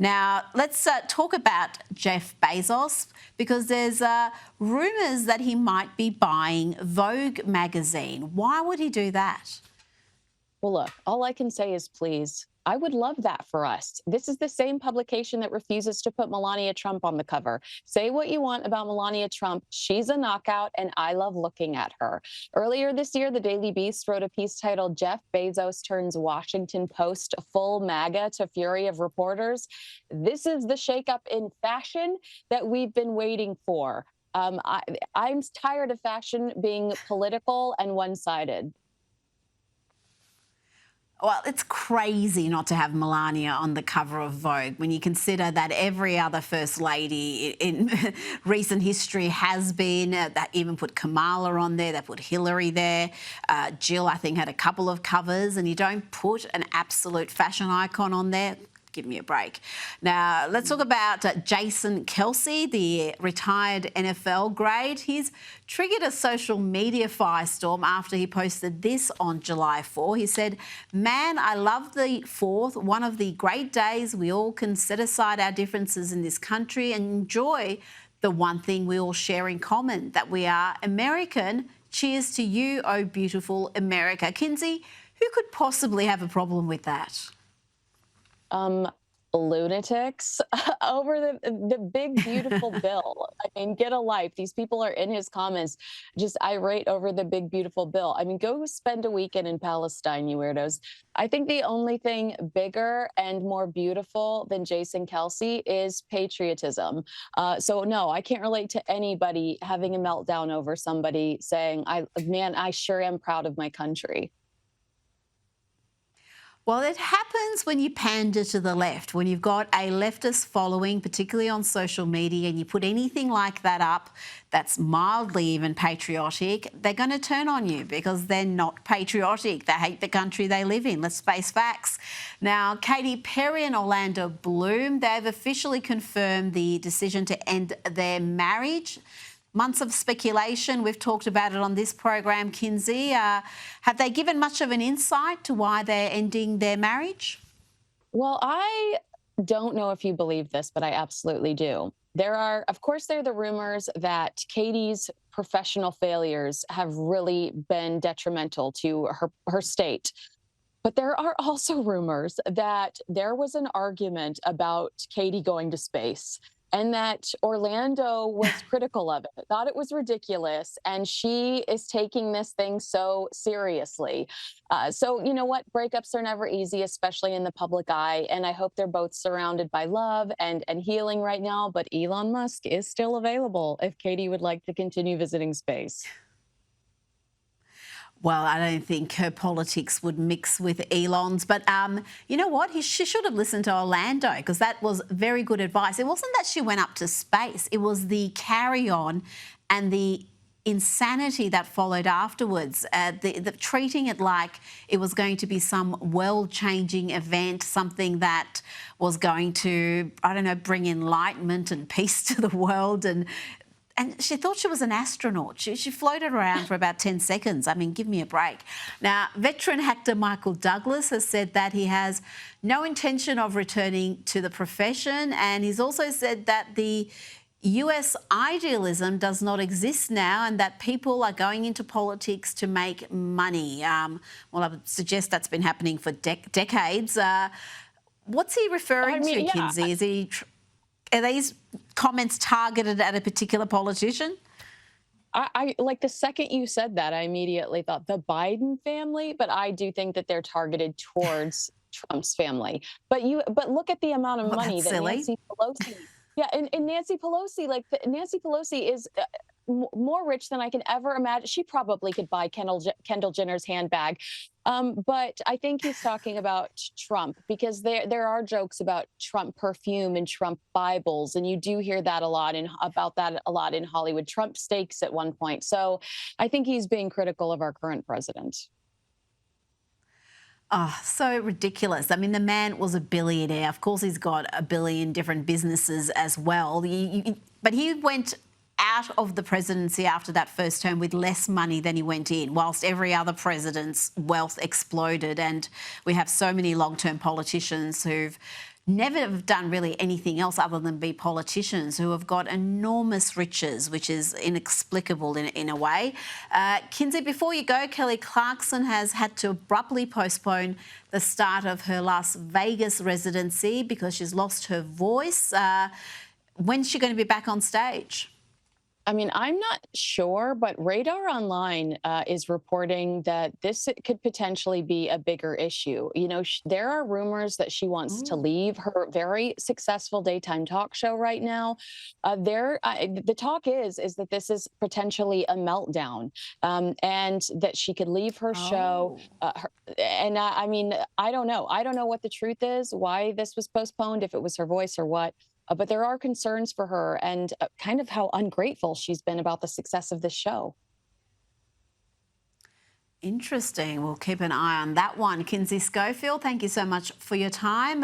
Now, let's talk about Jeff Bezos, because there's rumours that he might be buying Vogue magazine. Why would he do that? Well, look, all I can say is please. I would love that for us. This is the same publication that refuses to put Melania Trump on the cover. Say what you want about Melania Trump. She's a knockout, and I love looking at her. Earlier this year, the Daily Beast wrote a piece titled "Jeff Bezos Turns Washington Post Full MAGA to Fury of Reporters." This is the shakeup in fashion that we've been waiting for. I'm tired of fashion being political and one-sided. Well, it's crazy not to have Melania on the cover of Vogue when you consider that every other First Lady in recent history has been. That even put Kamala on there, they put Hillary there. Jill, I think, had a couple of covers, and you don't put an absolute fashion icon on there. Give me a break. Now, let's talk about Jason Kelsey, the retired NFL grade. He's triggered a social media firestorm after he posted this on July 4. He said, "Man, I love the 4th, one of the great days we all can set aside our differences in this country and enjoy the one thing we all share in common, that we are American. Cheers to you, oh beautiful America." Kinsey, who could possibly have a problem with that? Lunatics over the big beautiful bill. I mean, get a life. These people are in his comments just irate over the big beautiful bill. I mean, go spend a weekend in Palestine, you weirdos. I think the only thing bigger and more beautiful than Jason Kelsey is patriotism. So no, I can't relate to anybody having a meltdown over somebody saying, man, I sure am proud of my country." Well, it happens when you pander to the left, when you've got a leftist following, particularly on social media, and you put anything like that up that's mildly even patriotic, they're going to turn on you because they're not patriotic. They hate the country they live in. Let's face facts. Now, Katy Perry and Orlando Bloom, they've officially confirmed the decision to end their marriage. Months of speculation. We've talked about it on this program, Kinsey. Have they given much of an insight to why they're ending their marriage? Well, I don't know if you believe this, but I absolutely do. Of course, there are the rumors that Katy's professional failures have really been detrimental to her state. But there are also rumors that there was an argument about Katy going to space, and that Orlando was critical of it, thought it was ridiculous, and she is taking this thing so seriously. So you know what? Breakups are never easy, especially in the public eye, and I hope they're both surrounded by love and healing right now, but Elon Musk is still available if Katy would like to continue visiting space. Well, I don't think her politics would mix with Elon's, but you know what? She should have listened to Orlando, because that was very good advice. It wasn't that she went up to space. It was the carry-on and the insanity that followed afterwards, the treating it like it was going to be some world-changing event, something that was going to, I don't know, bring enlightenment and peace to the world. And she thought she was an astronaut. She floated around for about 10 seconds. I mean, give me a break. Now, veteran actor Michael Douglas has said that he has no intention of returning to the profession, and he's also said that the US idealism does not exist now, and that people are going into politics to make money. Well, I would suggest that's been happening for decades. What's he referring to, Kinsey? Are these comments targeted at a particular politician? I like, the second you said that, I immediately thought the Biden family, but I do think that they're targeted towards Trump's family. But look at the amount of money that Nancy Pelosi. Yeah, and Nancy Pelosi, Nancy Pelosi is more rich than I can ever imagine. She probably could buy Kendall Jenner's handbag. But I think he's talking about Trump, because there are jokes about Trump perfume and Trump Bibles, and you do hear that a lot in Hollywood. Trump steaks at one point. So I think he's being critical of our current president. Oh, so ridiculous. I mean, the man was a billionaire. Of course, he's got a billion different businesses as well. But he went out of the presidency after that first term with less money than he went in, whilst every other president's wealth exploded. And we have so many long-term politicians who've never have done really anything else other than be politicians who have got enormous riches, which is inexplicable in a way. Kinsey, before you go, Kelly Clarkson has had to abruptly postpone the start of her Las Vegas residency because she's lost her voice. When's she going to be back on stage? I mean, I'm not sure, but Radar Online is reporting that this could potentially be a bigger issue. You know, there are rumors that she wants to leave her very successful daytime talk show right now. The talk is that this is potentially a meltdown, and that she could leave her show. I mean, I don't know. I don't know what the truth is, why this was postponed, if it was her voice or what. But there are concerns for her and kind of how ungrateful she's been about the success of this show. Interesting. We'll keep an eye on that one. Kinsey Schofield, thank you so much for your time.